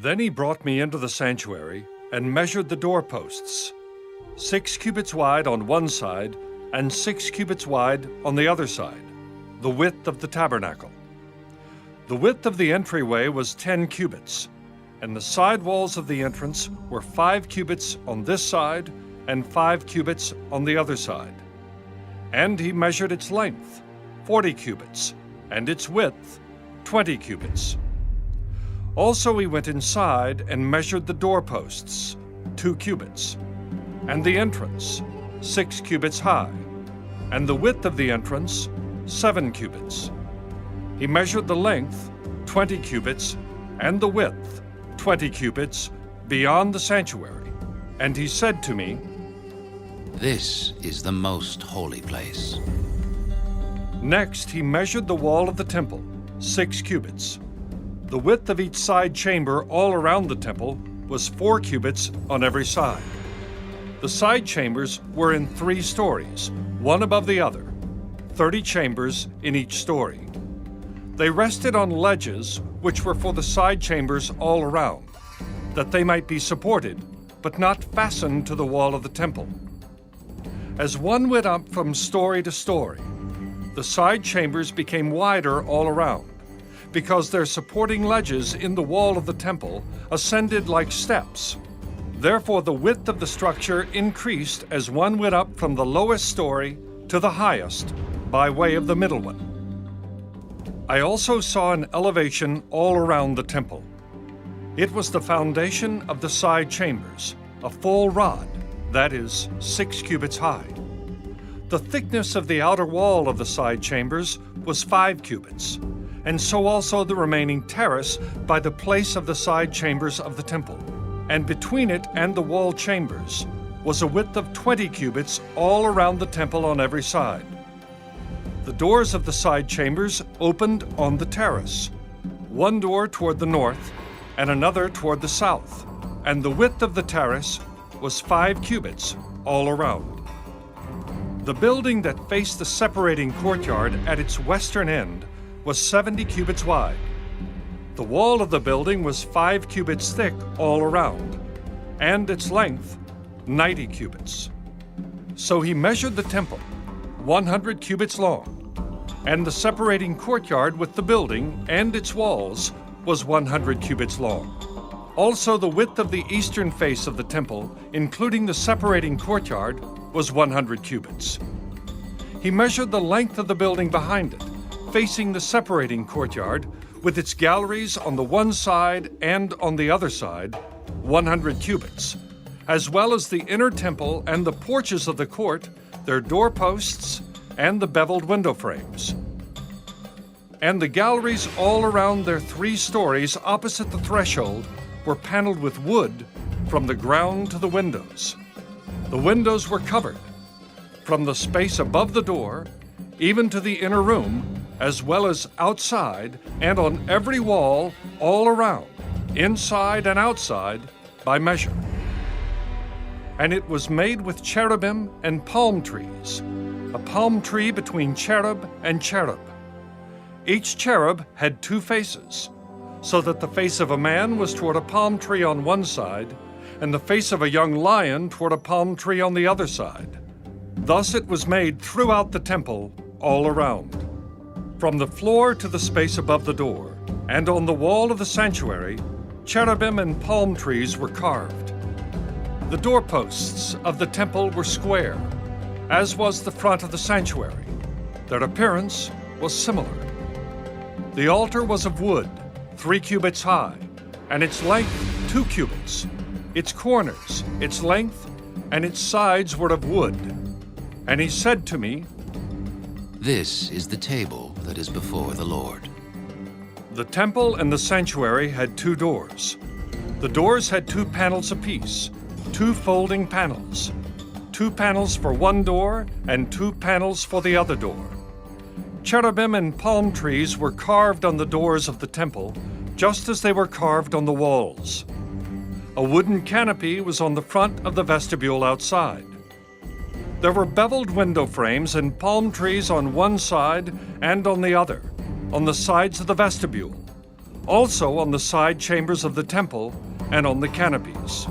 Then he brought me into the sanctuary and measured the doorposts, 6 cubits wide on one side and 6 cubits wide on the other side, the width of the tabernacle. The width of the entryway was 10 cubits, and the side walls of the entrance were 5 cubits on this side and 5 cubits on the other side. And he measured its length, 40 cubits, and its width, 20 cubits. Also he went inside and measured the doorposts, 2 cubits, and the entrance, 6 cubits high, and the width of the entrance, 7 cubits. He measured the length, 20 cubits, and the width, 20 cubits, beyond the sanctuary. And he said to me, "This is the most holy place." Next he measured the wall of the temple, 6 cubits. The width of each side chamber all around the temple was 4 cubits on every side. The side chambers were in 3 stories, one above the other, 30 chambers in each story. They rested on ledges which were for the side chambers all around, that they might be supported, but not fastened to the wall of the temple. As one went up from story to story, the side chambers became wider all around, because their supporting ledges in the wall of the temple ascended like steps. Therefore the width of the structure increased as one went up from the lowest story to the highest by way of the middle one. I also saw an elevation all around the temple. It was the foundation of the side chambers, a full rod, that is, 6 cubits high. The thickness of the outer wall of the side chambers was 5 cubits, and so also the remaining terrace by the place of the side chambers of the temple. And between it and the wall chambers was a width of 20 cubits all around the temple on every side. The doors of the side chambers opened on the terrace, one door toward the north and another toward the south, and the width of the terrace was 5 cubits all around. The building that faced the separating courtyard at its western end was 70 cubits wide. The wall of the building was 5 cubits thick all around, and its length 90 cubits. So he measured the temple, 100 cubits long, and the separating courtyard with the building and its walls was 100 cubits long. Also the width of the eastern face of the temple, including the separating courtyard, was 100 cubits. He measured the length of the building behind it, facing the separating courtyard, with its galleries on the one side and on the other side, 100 cubits, as well as the inner temple and the porches of the court, their doorposts, and the beveled window frames. And the galleries all around their 3 stories opposite the threshold were paneled with wood from the ground to the windows. The windows were covered, from the space above the door, even to the inner room, as well as outside and on every wall all around, inside and outside, by measure. And it was made with cherubim and palm trees, a palm tree between cherub and cherub. Each cherub had 2 faces, so that the face of a man was toward a palm tree on one side, and the face of a young lion toward a palm tree on the other side. Thus it was made throughout the temple all around, from the floor to the space above the door, and on the wall of the sanctuary, cherubim and palm trees were carved. The doorposts of the temple were square, as was the front of the sanctuary. Their appearance was similar. The altar was of wood, 3 cubits high, and its length 2 cubits. Its corners, its length, and its sides were of wood. And he said to me, "This is the table that is before the Lord." The temple and the sanctuary had 2 doors. The doors had 2 panels apiece, 2 folding panels, 2 panels for one door and 2 panels for the other door. Cherubim and palm trees were carved on the doors of the temple, just as they were carved on the walls. A wooden canopy was on the front of the vestibule outside. There were beveled window frames and palm trees on one side and on the other, on the sides of the vestibule, also on the side chambers of the temple and on the canopies.